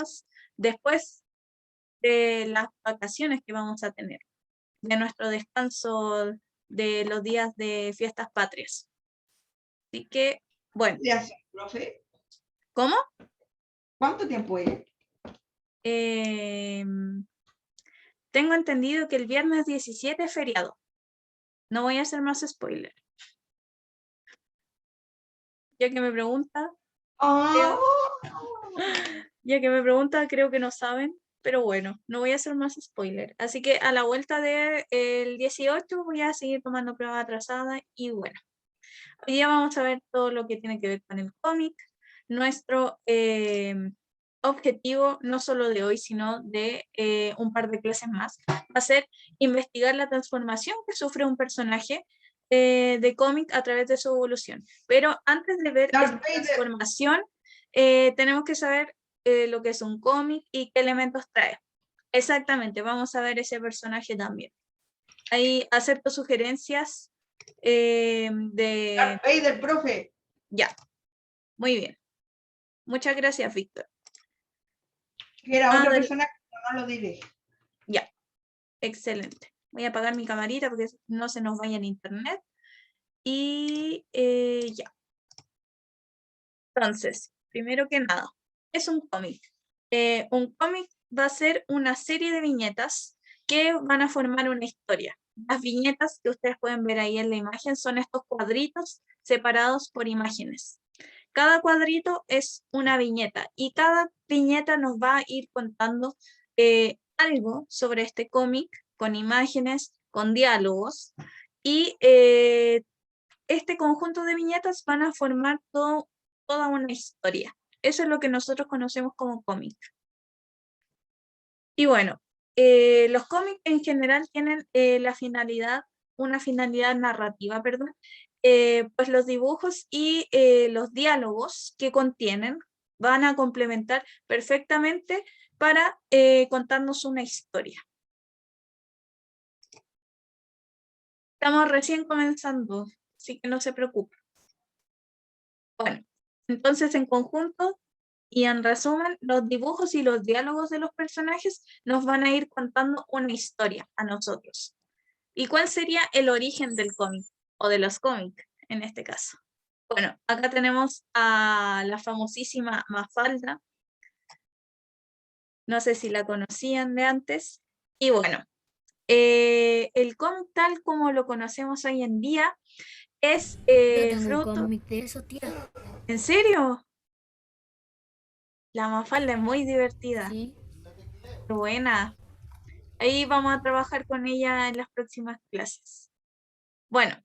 días después de las vacaciones que vamos a tener, de nuestro descanso de los días de fiestas patrias. Así que, bueno. ¿Qué hace, profe? ¿Cómo? ¿Cuánto tiempo es? Tengo entendido que el viernes 17 es feriado. No voy a hacer más spoiler. Ya que me pregunta, creo que no saben, pero bueno, no voy a hacer más spoiler. Así que a la vuelta del 18 voy a seguir tomando prueba atrasada y bueno. Hoy día vamos a ver todo lo que tiene que ver con el cómic. Nuestro objetivo, no solo de hoy, sino de un par de clases más, va a ser investigar la transformación que sufre un personaje de cómic a través de su evolución. Pero antes de ver esta transformación, tenemos que saber lo que es un cómic y qué elementos trae. Exactamente, vamos a ver ese personaje también. Ahí acepto sugerencias de... Darth Vader, profe. Ya, muy bien. Muchas gracias, Víctor. Que era otro personaje, pero no lo diré. Ya, excelente. Voy a apagar mi camarita porque no se nos vaya el internet. Y ya. Entonces, primero que nada, es un cómic. Un cómic va a ser una serie de viñetas que van a formar una historia. Las viñetas que ustedes pueden ver ahí en la imagen son estos cuadritos separados por imágenes. Cada cuadrito es una viñeta y cada viñeta nos va a ir contando algo sobre este cómic con imágenes, con diálogos y este conjunto de viñetas van a formar toda una historia. Eso es lo que nosotros conocemos como cómic. Y bueno, los cómics en general tienen una finalidad narrativa, perdón, pues los dibujos y los diálogos que contienen van a complementar perfectamente para contarnos una historia. Estamos recién comenzando, así que no se preocupen. Bueno, entonces en conjunto y en resumen, los dibujos y los diálogos de los personajes nos van a ir contando una historia a nosotros. ¿Y cuál sería el origen del cómic? O de los cómics, en este caso. Bueno, acá tenemos a la famosísima Mafalda. No sé si la conocían de antes. Y bueno, el cómic tal como lo conocemos hoy en día es Yo tengo fruto... un cómic de eso, tía. ¿En serio? La Mafalda es muy divertida. Sí. Qué buena. Ahí vamos a trabajar con ella en las próximas clases. Bueno,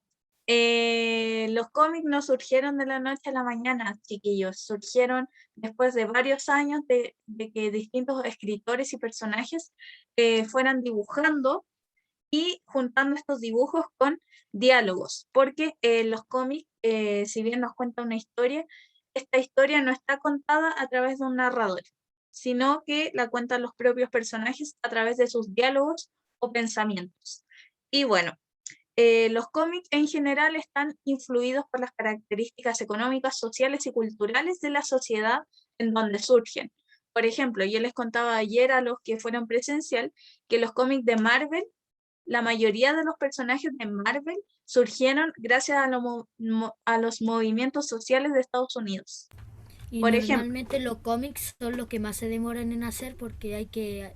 los cómics no surgieron de la noche a la mañana, chiquillos. Surgieron después de varios años de que distintos escritores y personajes fueran dibujando y juntando estos dibujos con diálogos, porque los cómics, si bien nos cuenta una historia, esta historia no está contada a través de un narrador, sino que la cuentan los propios personajes a través de sus diálogos o pensamientos. Y bueno, los cómics en general están influidos por las características económicas, sociales y culturales de la sociedad en donde surgen. Por ejemplo, yo les contaba ayer a los que fueron presencial que los cómics de Marvel, la mayoría de los personajes de Marvel surgieron gracias a los movimientos sociales de Estados Unidos. Y Por ejemplo, normalmente los cómics son los que más se demoran en hacer porque hay que...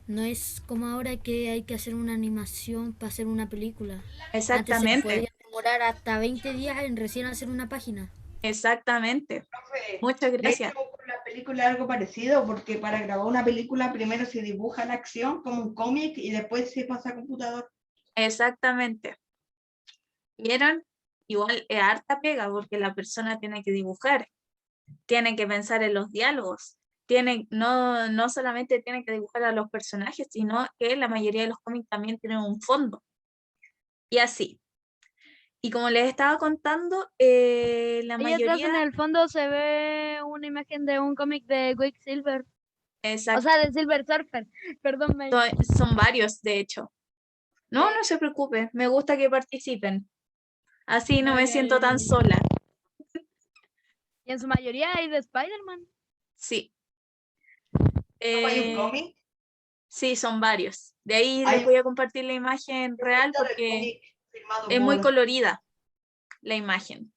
No es como ahora que hay que hacer una animación para hacer una película. Antes se exactamente, podía demorar hasta 20 días en recién hacer una página. exactamente. Profe, Muchas de gracias. hecho, con la película es algo parecido, porque para grabar una película primero se dibuja la acción como un cómic y después se pasa a computador. Exactamente. ¿Vieron? Igual es harta pega porque la persona tiene que dibujar, tiene que pensar en los diálogos, no solamente tiene que dibujar a los personajes, sino que la mayoría de los cómics también tienen un fondo. Y así. Y como les estaba contando, la Ahí atrás en mayoría... el fondo se ve una imagen de un cómic de Quicksilver. O Exacto, sea, de Silver Surfer. Perdón, son varios, de hecho. No, no se preocupe, me gusta que participen. Así no me siento tan sola. Y en su mayoría hay de Spider-Man. Sí. ¿Hay un Eh, cómic? sí, son varios. De ahí Hay les voy a compartir la imagen real del porque cómic firmado es muy por... colorida la imagen.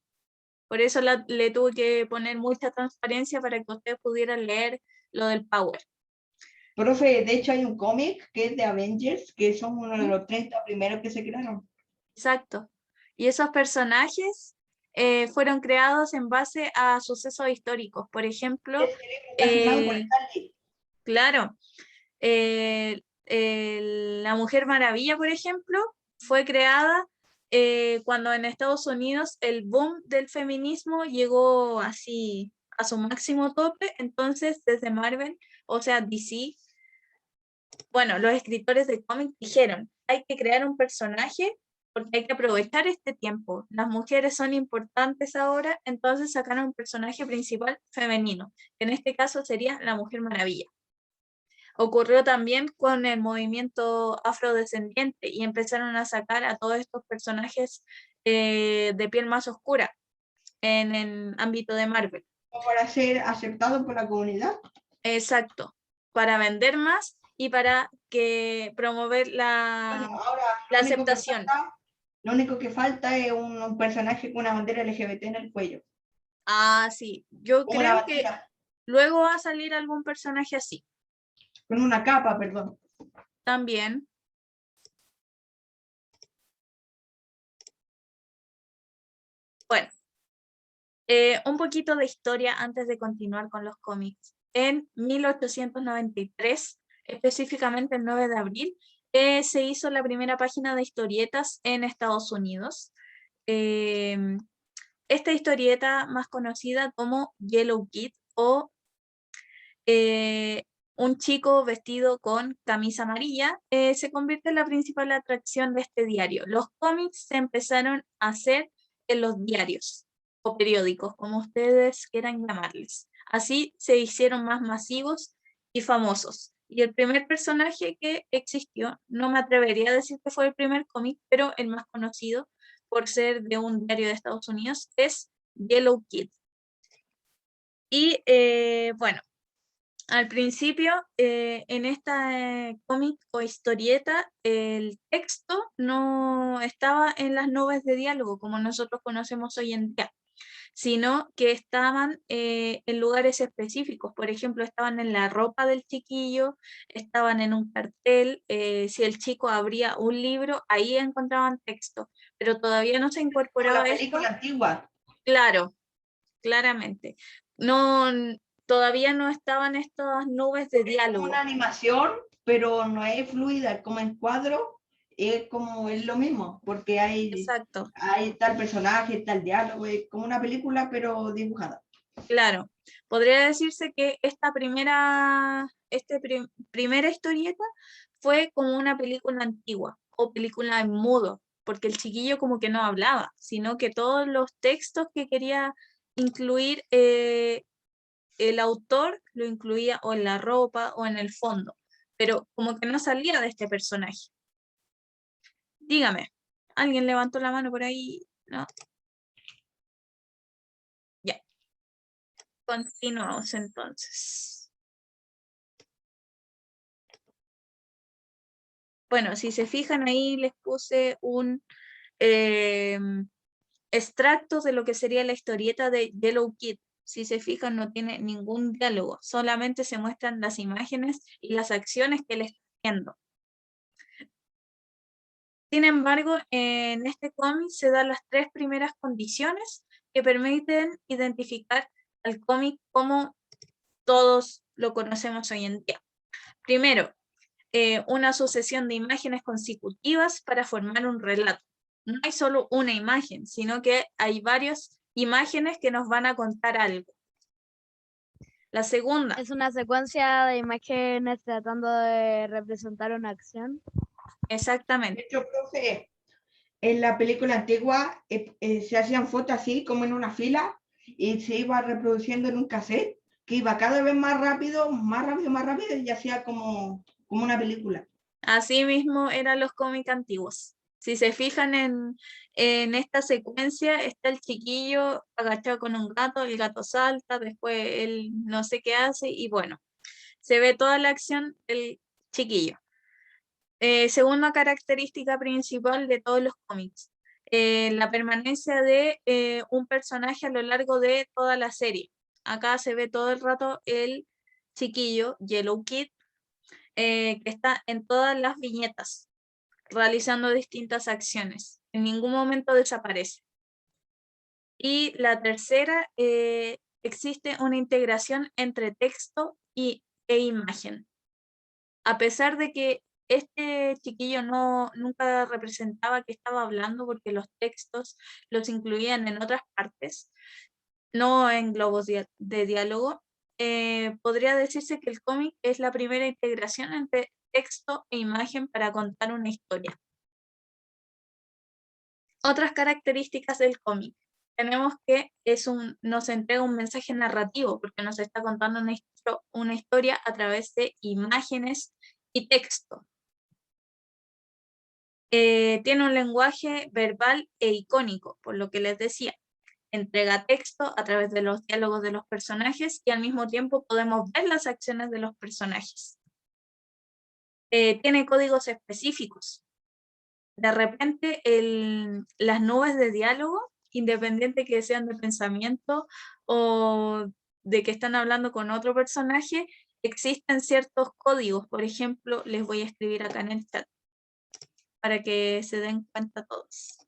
Por eso le tuve que poner mucha transparencia para que ustedes pudieran leer lo del Power. Profe, de hecho hay un cómic que es de Avengers, que son uno de ¿Mm? los 30 primeros que se crearon. Exacto. Y esos personajes fueron creados en base a sucesos históricos. Por ejemplo, Ese libro está firmado por Stan Lee. claro, la Mujer Maravilla, por ejemplo, fue creada cuando en Estados Unidos el boom del feminismo llegó así a su máximo tope. Entonces, desde Marvel, o sea, DC, bueno, los escritores de cómics dijeron, hay que crear un personaje porque hay que aprovechar este tiempo. Las mujeres son importantes ahora, entonces sacaron un personaje principal femenino, que en este caso sería la Mujer Maravilla. Ocurrió también con el movimiento afrodescendiente y empezaron a sacar a todos estos personajes de piel más oscura en el ámbito de Marvel. Como para ser aceptado por la comunidad. Exacto, para vender más y para que promover la Bueno, ahora aceptación. lo único que falta es un personaje con una bandera LGBT en el cuello. Ah, sí, yo Como una creo que bandera, luego va a salir algún personaje así con una capa, perdón. también. Bueno, un poquito de historia antes de continuar con los cómics. En 1893, específicamente el 9 de abril, se hizo la primera página de historietas en Estados Unidos. Esta historieta más conocida como Yellow Kid o un chico vestido con camisa amarilla, se convierte en la principal atracción de este diario. Los cómics se empezaron a hacer en los diarios o periódicos, como ustedes quieran llamarles. Así se hicieron más masivos y famosos. Y el primer personaje que existió, no me atrevería a decir que fue el primer cómic, pero el más conocido por ser de un diario de Estados Unidos, es Yellow Kid. Y bueno, al principio, en esta cómic o historieta, el texto no estaba en las nubes de diálogo como nosotros conocemos hoy en día, sino que estaban en lugares específicos. Por ejemplo, estaban en la ropa del chiquillo, estaban en un cartel. Si el chico abría un libro, ahí encontraban texto, pero todavía no se Como la incorporaba esto. película antigua. Claro, claramente. No, todavía no estaban estas nubes de Es como diálogo. una animación, pero no es fluida, como en cuadro, es como es lo mismo, porque Exacto, hay tal personaje, tal diálogo, es como una película, pero dibujada. claro. Podría decirse que esta primera historieta fue como una película antigua o película en mudo, porque el chiquillo como que no hablaba, sino que todos los textos que quería incluir el autor lo incluía o en la ropa o en el fondo, pero como que no salía de este personaje. Dígame, ¿alguien levantó la mano por ahí? ¿No? Ya, continuamos entonces. Bueno, si se fijan ahí les puse un extracto de lo que sería la historieta de Yellow Kid. Si se fijan no tiene ningún diálogo, solamente se muestran las imágenes y las acciones que él está haciendo. Sin embargo, en este cómic se dan las tres primeras condiciones que permiten identificar al cómic como todos lo conocemos hoy en día. Primero, una sucesión de imágenes consecutivas para formar un relato. No hay solo una imagen, sino que hay varias imágenes que nos van a contar algo. La segunda, Es una secuencia de imágenes tratando de representar una acción. De exactamente, hecho, profe, en la película antigua se hacían fotos así, como en una fila, y se iba reproduciendo en un cassette, que iba cada vez más rápido, más rápido, más rápido, y hacía como una película. así mismo eran los cómics antiguos. Si se fijan en esta secuencia, está el chiquillo agachado con un gato, el gato salta, después él no sé qué hace, y bueno, se ve toda la acción del chiquillo. Segunda característica principal de todos los cómics, la permanencia de un personaje a lo largo de toda la serie. Acá se ve todo el rato el chiquillo, Yellow Kid, que está en todas las viñetas, realizando distintas acciones. En ningún momento desaparece. Y la tercera, existe una integración entre texto e imagen. A pesar de que este chiquillo nunca representaba que estaba hablando porque los textos los incluían en otras partes, no en globos de diálogo, podría decirse que el cómic es la primera integración entre texto e imagen para contar una historia. Otras características del cómic. Tenemos que nos entrega un mensaje narrativo porque nos está contando una historia a través de imágenes y texto. Tiene un lenguaje verbal e icónico, por lo que les decía. Entrega texto a través de los diálogos de los personajes y al mismo tiempo podemos ver las acciones de los personajes. Tiene códigos específicos. De repente, las nubes de diálogo, independiente que sean de pensamiento o de que están hablando con otro personaje, existen ciertos códigos. Por ejemplo, les voy a escribir acá en el chat para que se den cuenta todos.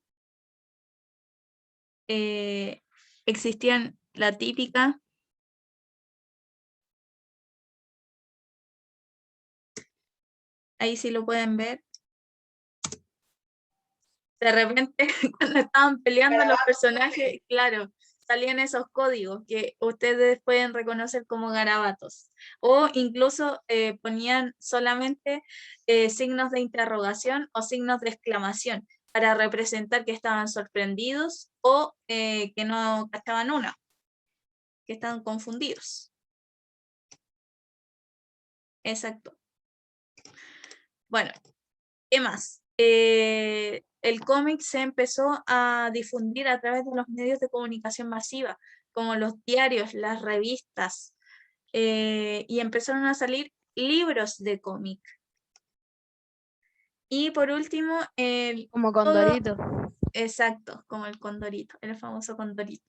Existían la típica ahí sí lo pueden ver. De repente, cuando estaban peleando los personajes, claro, salían esos códigos que ustedes pueden reconocer como garabatos. O incluso ponían solamente signos de interrogación o signos de exclamación para representar que estaban sorprendidos o que no cachaban una, que estaban confundidos. Exacto. Bueno, ¿qué más? El cómic se empezó a difundir a través de los medios de comunicación masiva, como los diarios, las revistas, y empezaron a salir libros de cómic. Y por último, Como Condorito. Exacto, como el Condorito, el famoso Condorito.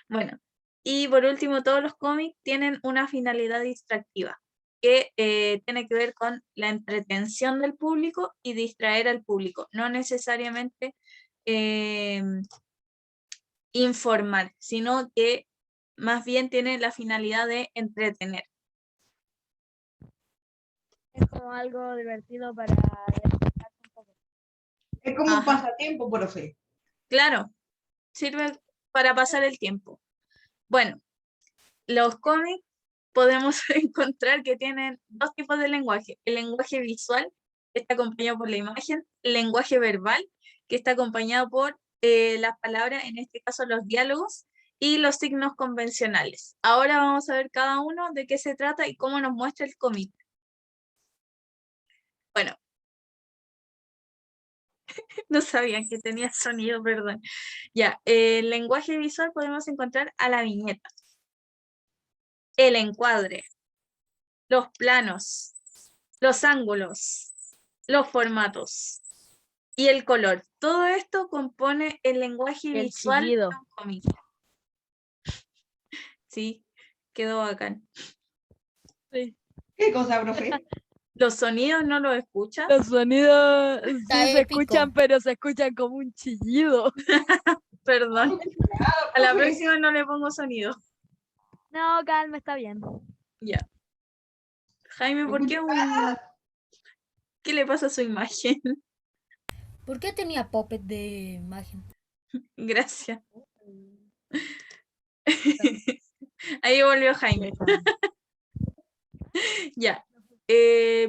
Bueno, y por último, todos los cómics tienen una finalidad distractiva, que tiene que ver con la entretención del público y distraer al público, no necesariamente informar, sino que más bien tiene la finalidad de entretener. Es como algo divertido para despejarse un poco. Es como un Ajá. pasatiempo, profe. Claro, sirve para pasar el tiempo. Bueno, los cómics podemos encontrar que tienen dos tipos de lenguaje. El lenguaje visual, que está acompañado por la imagen, el lenguaje verbal, que está acompañado por las palabras, en este caso los diálogos, y los signos convencionales. Ahora vamos a ver cada uno de qué se trata y cómo nos muestra el cómic. Bueno, no sabían que tenía sonido, perdón. Ya, el lenguaje visual podemos encontrar a la viñeta, el encuadre, los planos, los ángulos, los formatos y el color. Todo esto compone el lenguaje El visual de chillido. un cómic. Sí, quedó bacán. Sí. ¿Qué cosa, profe? ¿Los sonidos no los escuchas? Los sonidos sí Está se épico. escuchan, pero se escuchan como un chillido. Perdón. A la próxima no le pongo sonido. No, calma, está bien. Ya. Jaime, ¿por qué ¿qué le pasa a su imagen? ¿Por qué tenía puppet de imagen? Gracias. Ahí volvió Jaime. Ya.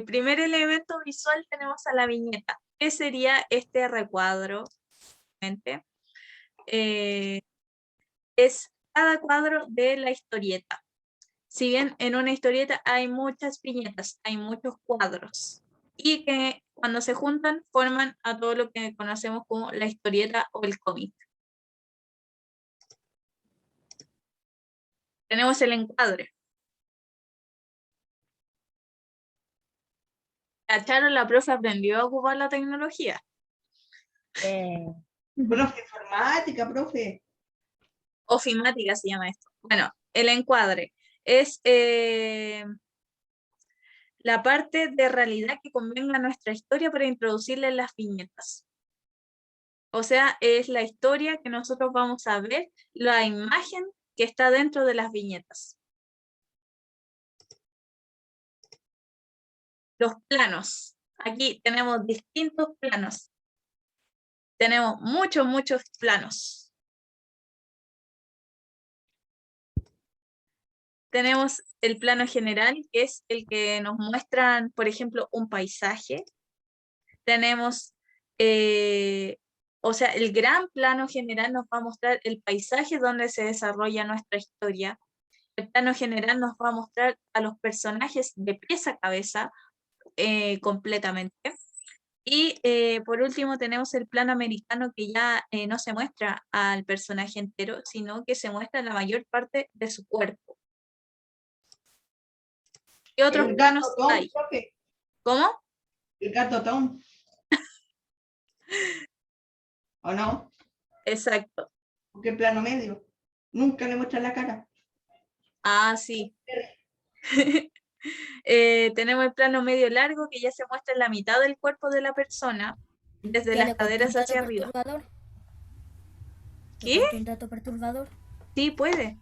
Primer elemento visual tenemos a la viñeta. ¿Qué sería este recuadro? Es cada cuadro de la historieta. Si bien en una historieta hay muchas viñetas, hay muchos cuadros, y que cuando se juntan forman a todo lo que conocemos como la historieta o el cómic. Tenemos el encuadre. ¿Cacharon? La profe aprendió a ocupar la tecnología. Profe, informática, profe. Ofimática se llama esto. Bueno, el encuadre es la parte de realidad que convenga a nuestra historia para introducirle en las viñetas. O sea, es la historia que nosotros vamos a ver, la imagen que está dentro de las viñetas. Los planos. Aquí tenemos distintos planos. Tenemos muchos planos. Tenemos el plano general, que es el que nos muestran, por ejemplo, un paisaje. Tenemos, o sea, el gran plano general nos va a mostrar el paisaje donde se desarrolla nuestra historia. El plano general nos va a mostrar a los personajes de pies a cabeza completamente. Y por último tenemos el plano americano, que ya no se muestra al personaje entero, sino que se muestra la mayor parte de su cuerpo. ¿Qué otros El planos gato Tom, hay? profe. ¿Cómo? El gato Tom. ¿O no? Exacto. ¿Qué plano medio? Nunca le muestra la cara. Ah, sí. Tenemos el plano medio largo, que ya se muestra en la mitad del cuerpo de la persona, desde Ya las le conté caderas un dato hacia arriba. perturbador. ¿Le ¿Qué? cuento un dato perturbador? Sí, puede.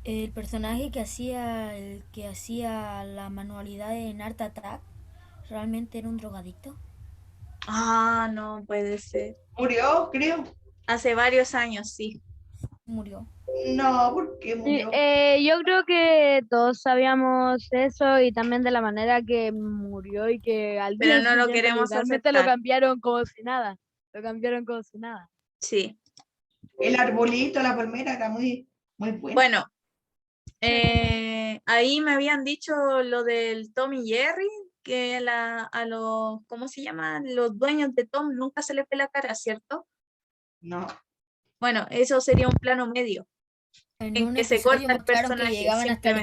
El personaje el que hacía la manualidad en Art Attack, realmente era un drogadicto. Ah, no puede ser. Murió, creo. Hace varios años, sí. Murió. No, ¿por qué Sí, murió? yo creo que todos sabíamos eso y también de la manera que murió y que al Pero día no lo siguiente queremos literalmente lo aceptar. cambiaron como si nada. Lo cambiaron como si nada. Sí. El arbolito, la palmera era muy buena. Bueno, ahí me habían dicho lo del Tom y Jerry, que a los, ¿cómo se llama? Los dueños de Tom nunca se les ve la cara, ¿cierto? No. Bueno, eso sería un plano medio, En en un que se episodio corta el mostraron que personaje, llegaban hasta el...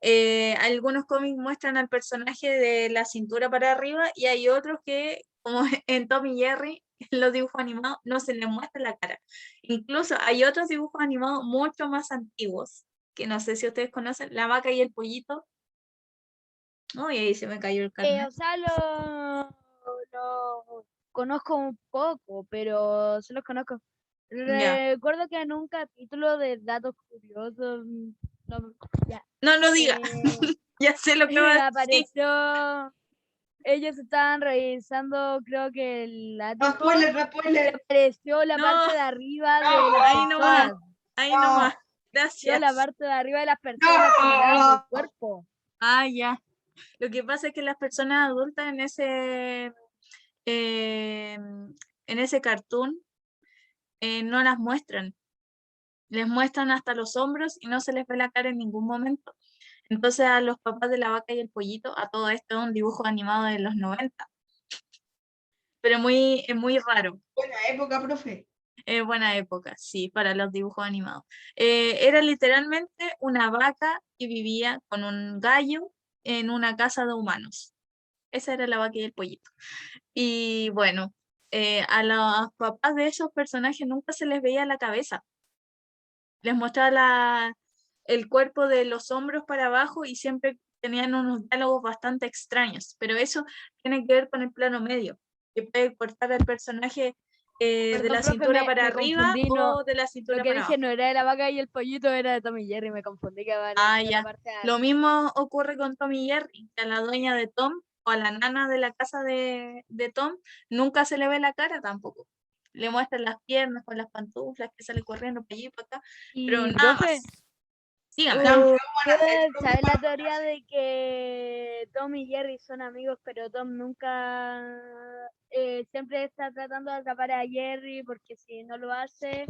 simplemente. Algunos cómics muestran al personaje de la cintura para arriba y hay otros que, como en Tom y Jerry, en los dibujos animados, no se les muestra la cara. Incluso hay otros dibujos animados mucho más antiguos, que no sé si ustedes conocen, La Vaca y el Pollito. Uy, ahí se me cayó el carnet. O sea, lo conozco un poco, pero se los conozco. Ya. Recuerdo que en un capítulo de Datos Curiosos, ya, No lo diga, ya sé lo que va a decir. apareció, ellos estaban revisando, creo que el No, ático, spoiler, no, y spoiler. apareció la No. parte de arriba de No. las Ahí nomás, personas. ahí No. nomás. Apareció la Gracias. parte de arriba de las personas caminaban en el No. cuerpo. Ah, ya. Lo que pasa es que las personas adultas en ese cartoon no las muestran. Les muestran hasta los hombros y no se les ve la cara en ningún momento. Entonces a los papás de La Vaca y el Pollito, a todo esto es un dibujo animado de los 90. Pero es muy raro. Buena época, profe. Buena época, sí, para los dibujos animados. Era literalmente una vaca que vivía con un gallo en una casa de humanos. Esa era La Vaca y el Pollito. Y bueno, a los papás de esos personajes nunca se les veía la cabeza. Les mostraba el cuerpo de los hombros para abajo y siempre tenían unos diálogos bastante extraños. Pero eso tiene que ver con el plano medio, que puede cortar al personaje de Perdón, la profe, cintura para me arriba confundí, no. o de la Lo cintura que para dije abajo. no era de la vaca y el pollito, era de Tom y Jerry, me confundí que van Ah, en la ya. parte de Lo mismo ocurre con Tom y Jerry, que a la dueña de Tom o a la nana de la casa de Tom nunca se le ve la cara tampoco. Le muestran las piernas con las pantuflas que sale corriendo para allí y para acá, pero Y nada profe, más. Dígame. Tan feo van a ser, profe, ¿sabes la para teoría de que Tom y Jerry son amigos, pero Tom nunca, siempre está tratando de atrapar a Jerry porque si no lo hace,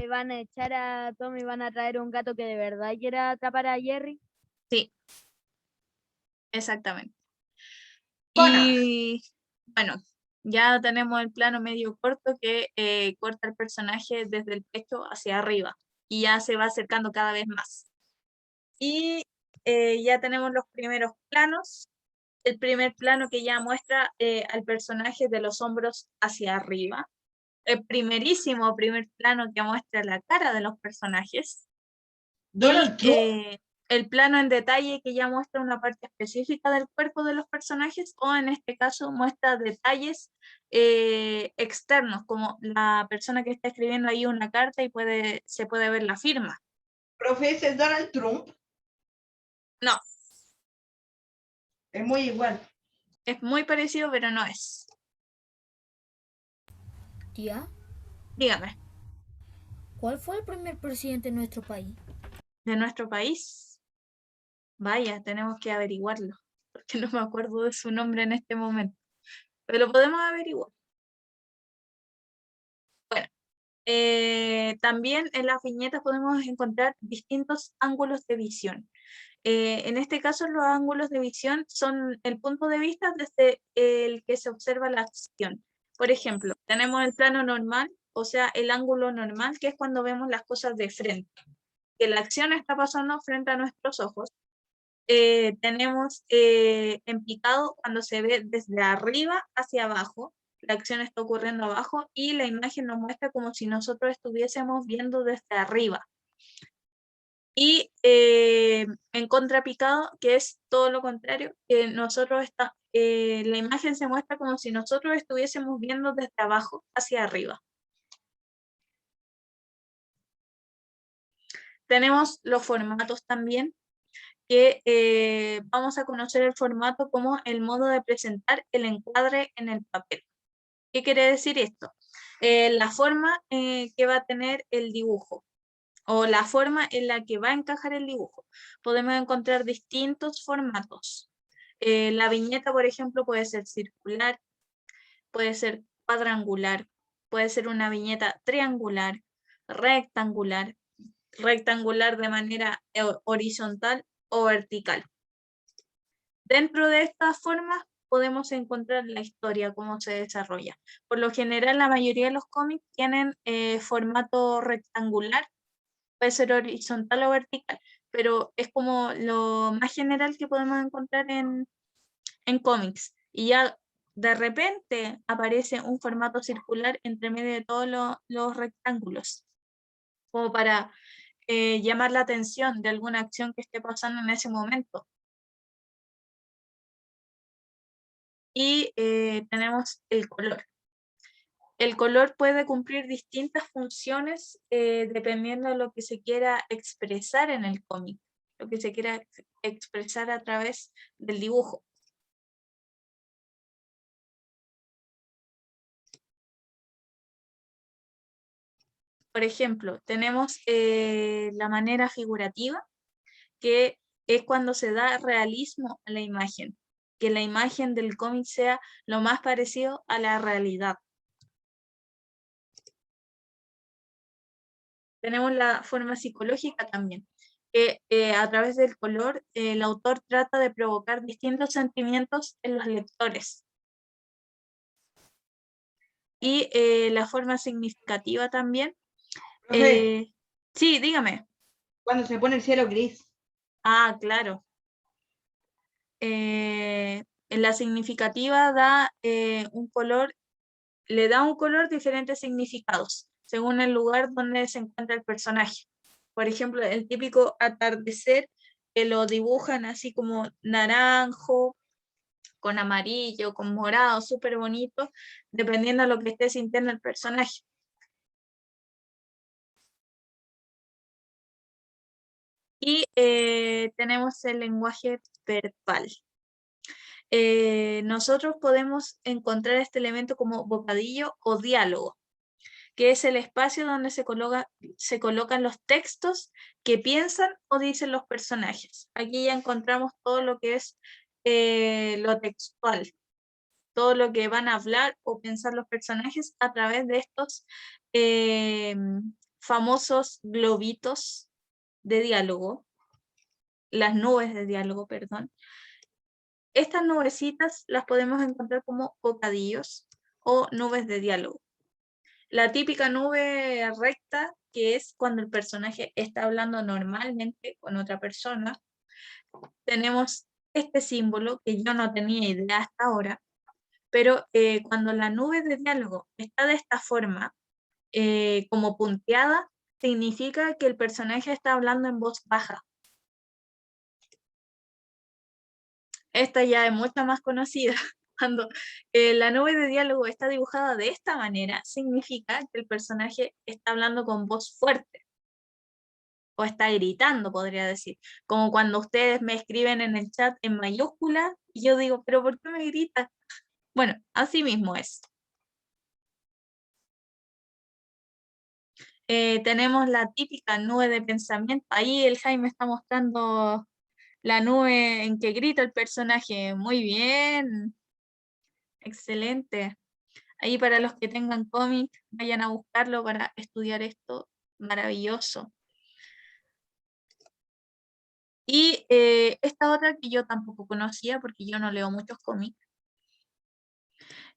van a echar a Tom y van a traer un gato que de verdad quiera atrapar a Jerry? Sí, exactamente. Bueno, Y bueno, ya tenemos el plano medio corto que corta el personaje desde el pecho hacia arriba y ya se va acercando cada vez más. Y ya tenemos los primeros planos, el primer plano que ya muestra al personaje de los hombros hacia arriba. El primerísimo primer plano que muestra la cara de los personajes. Donald Trump. El plano en detalle que ya muestra una parte específica del cuerpo de los personajes, o en este caso muestra detalles externos, como la persona que está escribiendo ahí una carta y se puede ver la firma. Profe, ¿ese es Donald Trump? No. Es muy igual. Es muy parecido, pero no es. Tía, Dígame. ¿cuál fue el primer presidente de nuestro país? ¿De nuestro país? Vaya, tenemos que averiguarlo, porque no me acuerdo de su nombre en este momento. Pero lo podemos averiguar. Bueno, también en las viñetas podemos encontrar distintos ángulos de visión. En este caso, los ángulos de visión son el punto de vista desde el que se observa la acción. Por ejemplo, tenemos el plano normal, o sea, el ángulo normal, que es cuando vemos las cosas de frente, que la acción está pasando frente a nuestros ojos. Tenemos en picado cuando se ve desde arriba hacia abajo, la acción está ocurriendo abajo y la imagen nos muestra como si nosotros estuviésemos viendo desde arriba. Y en contrapicado, que es todo lo contrario, que la imagen se muestra como si nosotros estuviésemos viendo desde abajo hacia arriba. Tenemos los formatos también, que vamos a conocer el formato como el modo de presentar el encuadre en el papel. ¿Qué quiere decir esto? La forma que va a tener el dibujo, o la forma en la que va a encajar el dibujo. Podemos encontrar distintos formatos. La viñeta, por ejemplo, puede ser circular, puede ser cuadrangular, puede ser una viñeta triangular, rectangular de manera horizontal o vertical. Dentro de estas formas podemos encontrar la historia, cómo se desarrolla. Por lo general, la mayoría de los cómics tienen formato rectangular, puede ser horizontal o vertical, pero es como lo más general que podemos encontrar en cómics. Y ya de repente aparece un formato circular entre medio de todos los rectángulos, como para llamar la atención de alguna acción que esté pasando en ese momento. Y tenemos el color. El color puede cumplir distintas funciones dependiendo de lo que se quiera expresar en el cómic, lo que se quiera expresar a través del dibujo. Por ejemplo, tenemos la manera figurativa, que es cuando se da realismo a la imagen, que la imagen del cómic sea lo más parecido a la realidad. Tenemos la forma psicológica también, que a través del color el autor trata de provocar distintos sentimientos en los lectores. Y la forma significativa también. Profe, Sí, dígame. cuando se pone el cielo gris. Ah, claro. En la significativa da un color, le da un color diferentes significados, según el lugar donde se encuentra el personaje. Por ejemplo, el típico atardecer, que lo dibujan así como naranjo, con amarillo, con morado, súper bonito, dependiendo de lo que esté sintiendo el personaje. Y tenemos el lenguaje verbal. Nosotros podemos encontrar este elemento como bocadillo o diálogo, que es el espacio donde se colocan los textos que piensan o dicen los personajes. Aquí ya encontramos todo lo que es lo textual, todo lo que van a hablar o pensar los personajes a través de estos famosos globitos de diálogo, las nubes de diálogo, perdón. Estas nubecitas las podemos encontrar como bocadillos o nubes de diálogo. La típica nube recta, que es cuando el personaje está hablando normalmente con otra persona. Tenemos este símbolo, que yo no tenía idea hasta ahora, pero cuando la nube de diálogo está de esta forma, como punteada, significa que el personaje está hablando en voz baja. Esta ya es mucho más conocida. Cuando la nube de diálogo está dibujada de esta manera, significa que el personaje está hablando con voz fuerte. O está gritando, podría decir. Como cuando ustedes me escriben en el chat en mayúscula, y yo digo, ¿pero por qué me gritas? Bueno, así mismo es. Tenemos la típica nube de pensamiento. Ahí el Jaime está mostrando la nube en que grita el personaje. Muy bien. Excelente. Ahí para los que tengan cómic, vayan a buscarlo para estudiar esto. Maravilloso. Y esta otra que yo tampoco conocía porque yo no leo muchos cómics.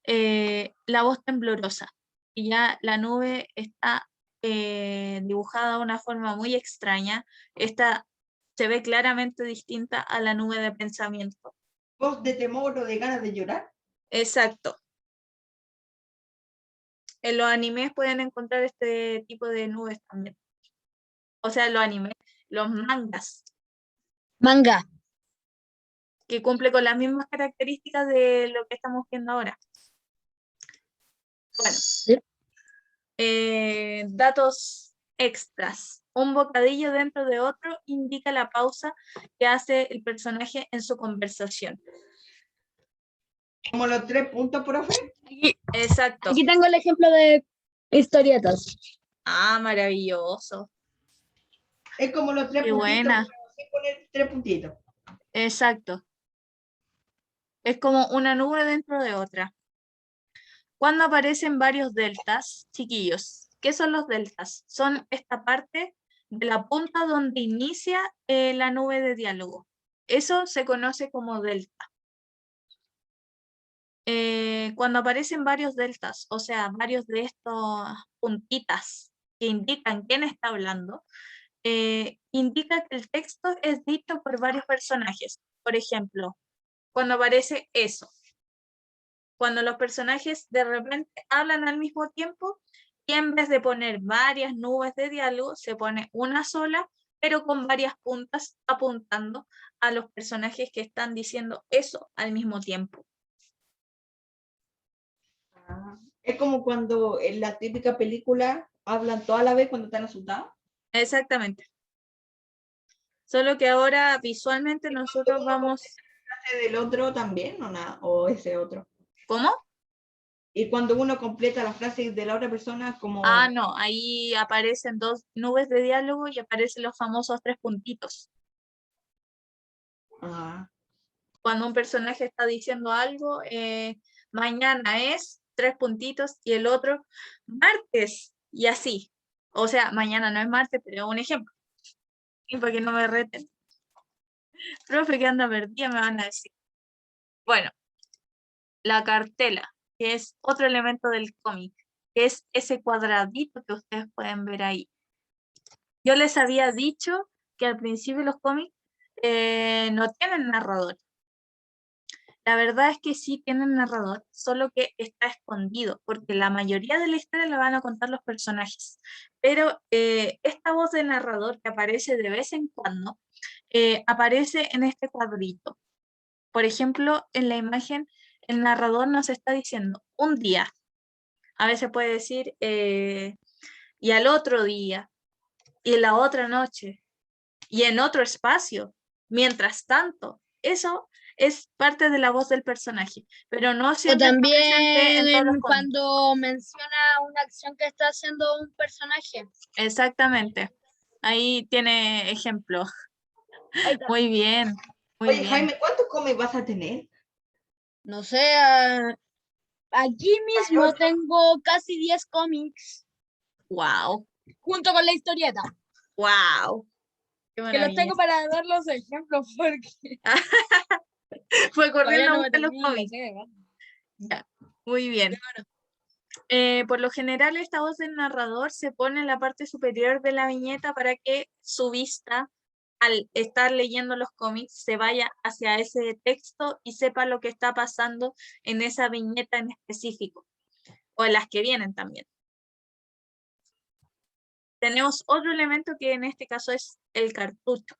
La voz temblorosa. Y ya la nube está dibujada de una forma muy extraña. Esta se ve claramente distinta a la nube de pensamiento. ¿Voz de temor o de ganas de llorar? Exacto. En los animes pueden encontrar este tipo de nubes también. O sea, los animes, los mangas, Manga. que cumple con las mismas características de lo que estamos viendo ahora. Bueno, Sí. datos extras. Un bocadillo dentro de otro indica la pausa que hace el personaje en su conversación. Como los 3 puntos, profe. Exacto. Aquí tengo el ejemplo de historietas. Ah, maravilloso. Es como los 3 Qué puntitos. buena. Sin poner 3 puntitos. Exacto. Es como una nube dentro de otra. Cuando aparecen varios deltas, chiquillos, ¿qué son los deltas? Son esta parte de la punta donde inicia la nube de diálogo. Eso se conoce como delta. Cuando aparecen varios deltas, o sea, varios de estos puntitas que indican quién está hablando, indica que el texto es dicho por varios personajes. Por ejemplo, cuando aparece eso, cuando los personajes de repente hablan al mismo tiempo y en vez de poner varias nubes de diálogo, se pone una sola, pero con varias puntas apuntando a los personajes que están diciendo eso al mismo tiempo. Es como cuando en la típica película hablan toda la vez cuando están asustados. Exactamente. Solo que ahora visualmente nosotros vamos... ¿Del otro también o nada? ¿O ese otro? ¿Cómo? Y cuando uno completa la frase de la otra persona, como... Ah, no, ahí aparecen dos nubes de diálogo y aparecen los famosos 3 puntitos. Ah, Cuando un personaje está diciendo algo, mañana es 3 puntitos y el otro martes y así. O sea, mañana no es martes, pero es un ejemplo. Y para que no me reten. Profe, que anda perdida, me van a decir. Bueno, la cartela, que es otro elemento del cómic, que es ese cuadradito que ustedes pueden ver ahí. Yo les había dicho que al principio los cómics no tienen narrador. La verdad es que sí tienen narrador, solo que está escondido, porque la mayoría de la historia la van a contar los personajes. Pero esta voz de narrador que aparece de vez en cuando, aparece en este cuadrito. Por ejemplo, en la imagen, el narrador nos está diciendo un día. A veces puede decir, y al otro día, y la otra noche, y en otro espacio. Mientras tanto, eso es parte de la voz del personaje, pero no O siempre está presente en todos los también cómics. cuando menciona una acción que está haciendo un personaje. Exactamente. Ahí tiene ejemplo. Ahí está. Muy bien, muy oye, bien. Jaime, ¿cuántos cómics vas a tener? No sé, aquí mismo tengo casi 10 cómics Wow, junto con la historieta. wow. Qué Que los maravilla. tengo para dar los ejemplos porque Fue todavía corriendo a no me buscar los termino la cómics. serie, ¿no? Ya, muy bien. Por lo general, esta voz del narrador se pone en la parte superior de la viñeta para que su vista al estar leyendo los cómics se vaya hacia ese texto y sepa lo que está pasando en esa viñeta en específico, o en las que vienen también. Tenemos otro elemento que en este caso es el cartucho.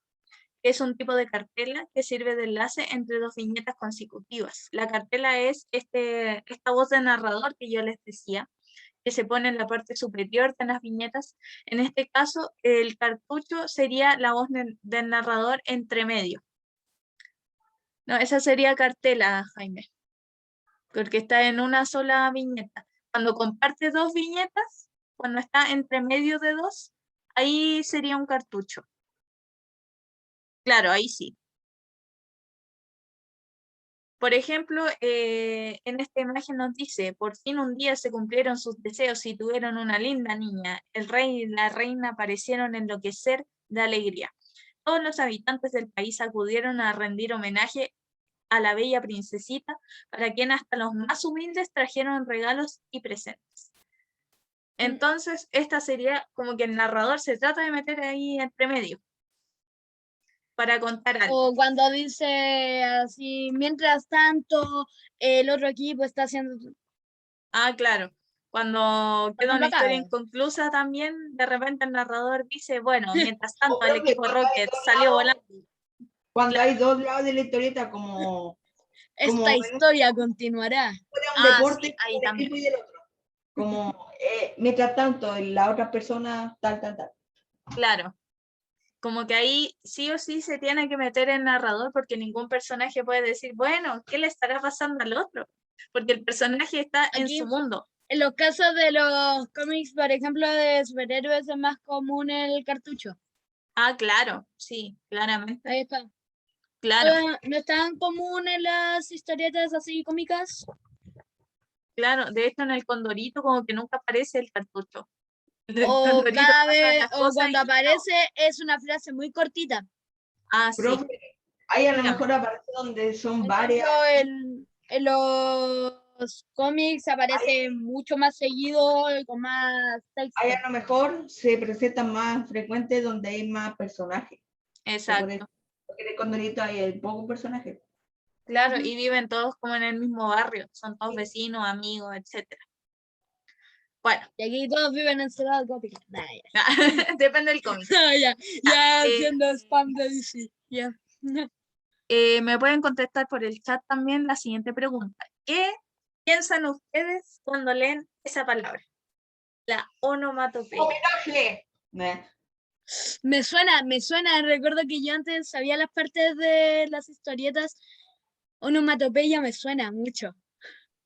Es un tipo de cartela que sirve de enlace entre dos viñetas consecutivas. La cartela es esta voz de narrador que yo les decía, que se pone en la parte superior de las viñetas. En este caso, el cartucho sería la voz del narrador entre medio. No, esa sería cartela, Jaime, porque está en una sola viñeta. Cuando comparte dos viñetas, cuando está entre medio de dos, ahí sería un cartucho. Claro, ahí sí. Por ejemplo, en esta imagen nos dice, por fin un día se cumplieron sus deseos y tuvieron una linda niña. El rey y la reina parecieron enloquecer de alegría. Todos los habitantes del país acudieron a rendir homenaje a la bella princesita, para quien hasta los más humildes trajeron regalos y presentes. Entonces, esta sería como que el narrador se trata de meter ahí entre medio para contar algo. O cuando dice así, mientras tanto, el otro equipo está haciendo... Ah, claro. Cuando queda una lo historia acaba. inconclusa también, de repente el narrador dice, bueno, mientras tanto O el creo que equipo Rocket salió volando. cuando hay dos lados de la historieta, como Esta historia continuará. fuera un Ah, deporte sí, ahí del también. equipo y del otro. Como, mientras tanto, la otra persona, tal. Claro. Como que ahí sí o sí se tiene que meter el narrador porque ningún personaje puede decir, bueno, ¿qué le estará pasando al otro? Porque el personaje está en Aquí, su mundo. en los casos de los cómics, por ejemplo, de superhéroes, es más común el cartucho. Ah, claro, sí, claramente. Ahí está. Claro, ¿No es tan común en las historietas así cómicas? claro. De hecho, en el Condorito como que nunca aparece el cartucho. El O Condorito cada pasa vez, las o cosas cuando y aparece es una frase muy cortita. ah, sí. Profe, ahí a lo Dígame. mejor aparece donde son En varias. cambio, en los cómics aparece mucho más seguido y con más texto. Ahí a lo mejor se presentan más frecuentes donde hay más personajes. Exacto. Porque en el Condorito hay pocos personajes. Claro, Ujú. y viven todos como en el mismo barrio. Son todos vecinos, amigos, etcétera. Bueno, Y aquí todos viven en Ciudad Gótica. Nah, ya. depende del cómic. Ya eh, haciendo spam de DC. Ya. Me pueden contestar por el chat también la siguiente pregunta. ¿Qué piensan ustedes cuando leen esa palabra? La onomatopeya. ¡Homenaje! Me suena. Recuerdo que yo antes sabía las partes de las historietas. Onomatopeya me suena mucho.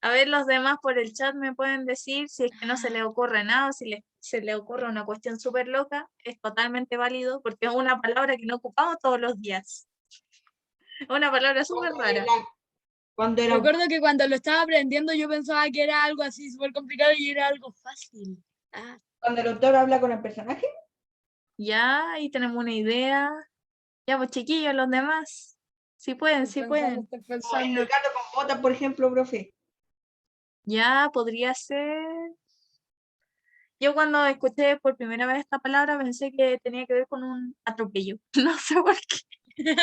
A ver, los demás por el chat me pueden decir si es que no se les ocurre nada, o si se les ocurre una cuestión súper loca, es totalmente válido porque es una palabra que no ocupamos todos los días. Es una palabra súper rara. Cuando era Recuerdo que cuando lo estaba aprendiendo yo pensaba que era algo así súper complicado y era algo fácil. cuando el autor habla con el personaje. Ya, ahí tenemos una idea. Ya, pues chiquillos, los demás. Si pueden, si pueden. Estoy Como el pensando. gato con botas, por ejemplo, profe. Ya, podría ser. Yo cuando escuché por primera vez esta palabra pensé que tenía que ver con un atropello. No sé por qué.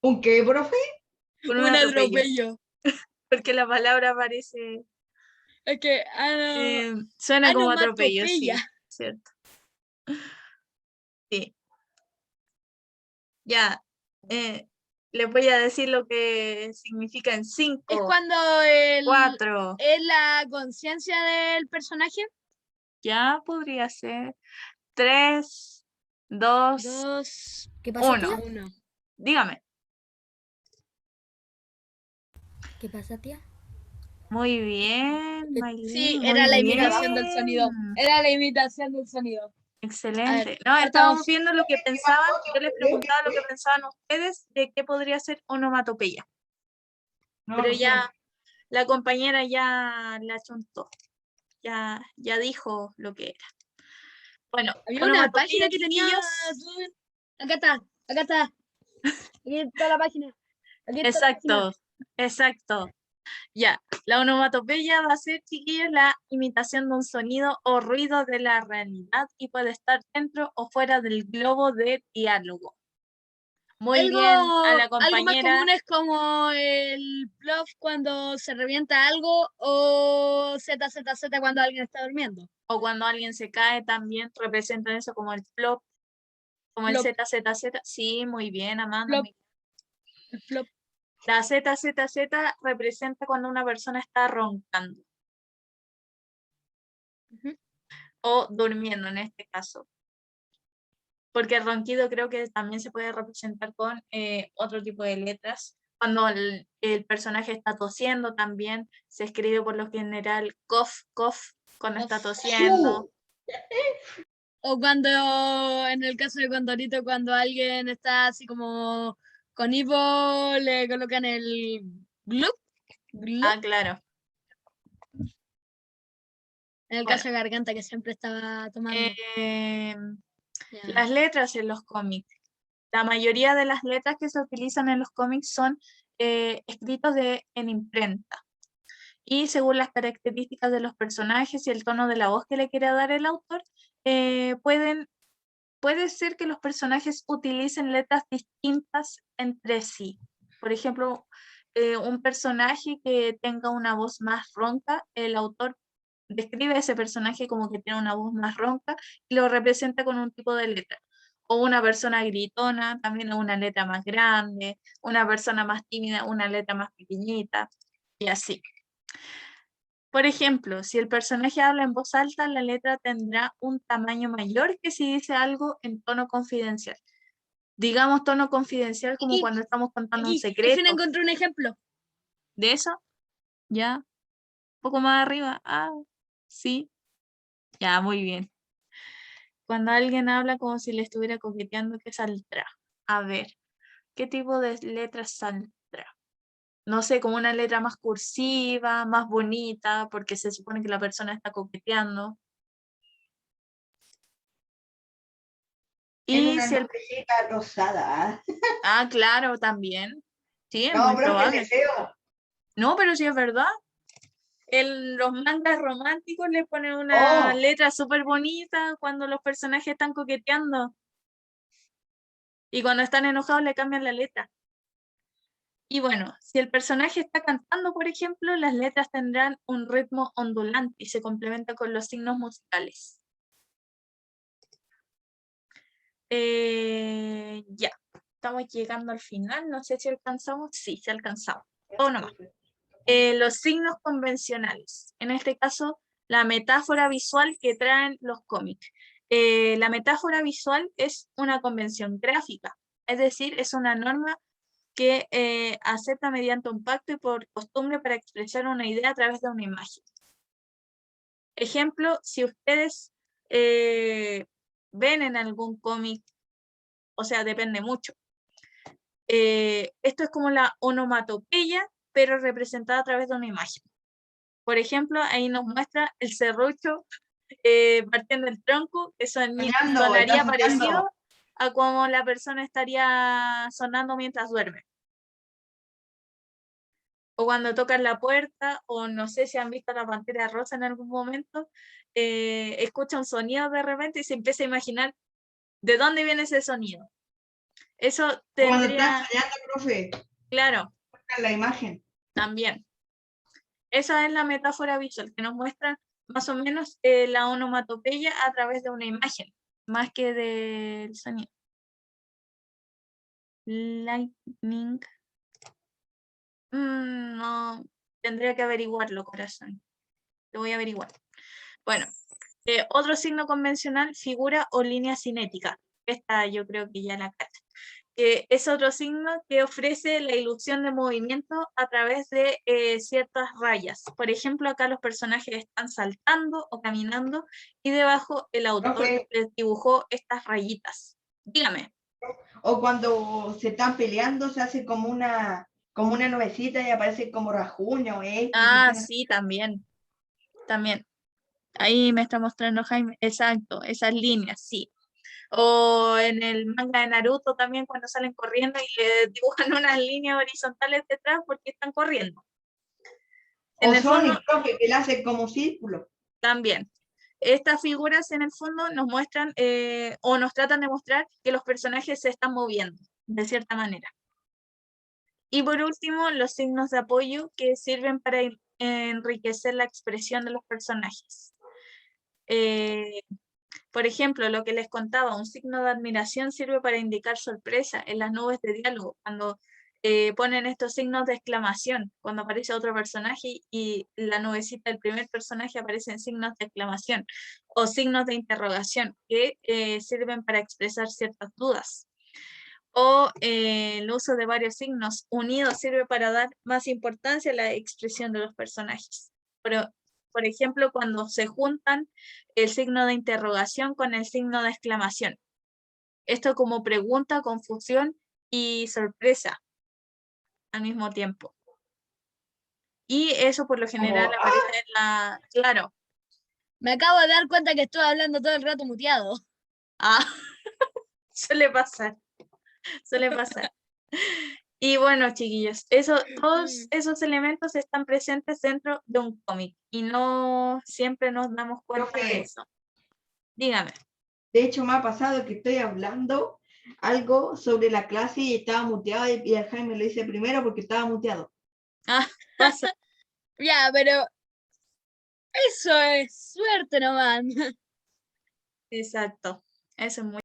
¿Un qué, profe? Con un Un atropello. atropello. Porque la palabra parece. Es que Suena como atropello, onomatopeya. sí. Cierto. Sí. Ya. Les voy a decir lo que significa en Es 5, cuando 4. es la conciencia del personaje. Ya podría ser. 3, 2, 2. ¿Qué pasa, 1. tía? 1. Dígame. ¿Qué pasa, tía? Muy bien, Sí, Maylin, era muy la bien. imitación del sonido. Era la imitación del sonido. Excelente. A No, ver, estamos viendo lo que ¿Qué pensaban. pasó? Yo les preguntaba lo que pensaban ustedes de qué podría ser onomatopeya. No, Pero no sé. ya la compañera ya la chuntó. Ya dijo lo que era. Bueno, Había una onomatopeya, página que tenía. chiquillos. Acá está. Aquí está la página. Aquí está la página. Exacto, exacto. Ya, la onomatopeya va a ser, chiquillos, la imitación de un sonido o ruido de la realidad y puede estar dentro o fuera del globo de diálogo. Muy bien, a la Algo más compañera. común es como el plop cuando se revienta algo o ZZZ cuando alguien está durmiendo. O cuando alguien se cae también representan eso como el flop, como el Flop. ZZZ. Sí, muy bien, Amanda. Flop. El flop. La ZZZ representa cuando una persona está roncando Ujú. o durmiendo en este caso. Porque el ronquido creo que también se puede representar con otro tipo de letras. Cuando el personaje está tosiendo también se escribe por lo general cough, cough, cuando está tosiendo. O cuando, en el caso de Condorito, cuando alguien está así como con hipo, le colocan el glup. Ah, claro. En el Bueno, caso de Garganta, que siempre estaba tomando. Ya. las letras en los cómics. La mayoría de las letras que se utilizan en los cómics son escritos en imprenta. Y según las características de los personajes y el tono de la voz que le quiera dar el autor, puede ser que los personajes utilicen letras distintas entre sí. Por ejemplo, un personaje que tenga una voz más ronca, el autor describe a ese personaje como que tiene una voz más ronca y lo representa con un tipo de letra. O una persona gritona, también una letra más grande, una persona más tímida, una letra más pequeñita, y así. Por ejemplo, si el personaje habla en voz alta, la letra tendrá un tamaño mayor que si dice algo en tono confidencial. Digamos tono confidencial como Aquí, cuando estamos contando un Aquí, al fin secreto. encontré un ejemplo. ¿De eso? Ya, un poco más arriba. Ah, sí. Ya, muy bien. Cuando alguien habla como si le estuviera coqueteando, ¿qué saldrá? A ver, ¿qué tipo de letras saldrá? No sé, como una letra más cursiva, más bonita, porque se supone que la persona está coqueteando. En Y una si el... nubecita rosada. Ah, claro, también. Sí, es No, muy profe, probable. deseo. No, pero sí es verdad. Los mangas románticos le ponen una Oh, letra súper bonita cuando los personajes están coqueteando. Y cuando están enojados le cambian la letra. Y bueno, si el personaje está cantando, por ejemplo, las letras tendrán un ritmo ondulante y se complementa con los signos musicales. Ya, estamos llegando al final. No sé si alcanzamos. Sí, se alcanzamos. Todo nomás. Los signos convencionales. En este caso, la metáfora visual que traen los cómics. La metáfora visual es una convención gráfica, es decir, es una norma que acepta mediante un pacto y por costumbre para expresar una idea a través de una imagen. Ejemplo, si ustedes ven en algún cómic, o sea, depende mucho. Esto es como la onomatopeya, pero representada a través de una imagen. Por ejemplo, ahí nos muestra el serrucho partiendo el tronco, que soñando, está sonaría parecido soñando. a como la persona estaría sonando mientras duerme. O cuando tocan la puerta, o no sé si han visto la Pantera Rosa en algún momento, escucha un sonido de repente y se empieza a imaginar de dónde viene ese sonido. Eso Cuando están tendría, soñando, profe, claro, muestran la imagen. también. Esa es la metáfora visual que nos muestra más o menos la onomatopeya a través de una imagen, más que del sonido. Lightning. No, tendría que averiguarlo, corazón. Lo voy a averiguar. Bueno, otro signo convencional, figura o línea cinética. Esta yo creo que ya la cacho. Es otro signo que ofrece la ilusión de movimiento a través de ciertas rayas. Por ejemplo, acá los personajes están saltando o caminando y debajo el autor Profe, les dibujó estas rayitas. Dígame. o cuando se están peleando, se hace como una nubecita y aparece como rasguño, Ah, sí, también. También. Ahí me está mostrando Jaime. Exacto, esas líneas, sí. O en el manga de Naruto también cuando salen corriendo y le dibujan unas líneas horizontales detrás porque están corriendo. En O el fondo, Sonic, profe, que le hace como círculo. también. Estas figuras en el fondo nos muestran o nos tratan de mostrar que los personajes se están moviendo de cierta manera. Y por último, los signos de apoyo que sirven para enriquecer la expresión de los personajes. Por ejemplo, lo que les contaba, un signo de admiración sirve para indicar sorpresa en las nubes de diálogo, cuando ponen estos signos de exclamación, cuando aparece otro personaje y la nubecita del primer personaje aparecen signos de exclamación o signos de interrogación que sirven para expresar ciertas dudas. O el uso de varios signos unidos sirve para dar más importancia a la expresión de los personajes. Por ejemplo, cuando se juntan el signo de interrogación con el signo de exclamación. Esto como pregunta, confusión y sorpresa al mismo tiempo. Y eso por lo general Como, aparece en la... Claro. Me acabo de dar cuenta que estoy hablando todo el rato muteado. Ah, suele pasar. Suele pasar. Y bueno, chiquillos, todos esos elementos están presentes dentro de un cómic y no siempre nos damos cuenta de profe, eso. Dígame. de hecho me ha pasado que estoy hablando algo sobre la clase y estaba muteado y el Jaime lo hice primero porque estaba muteado. Ah, pasa. Ya, pero eso es suerte nomás. Exacto. Eso es muy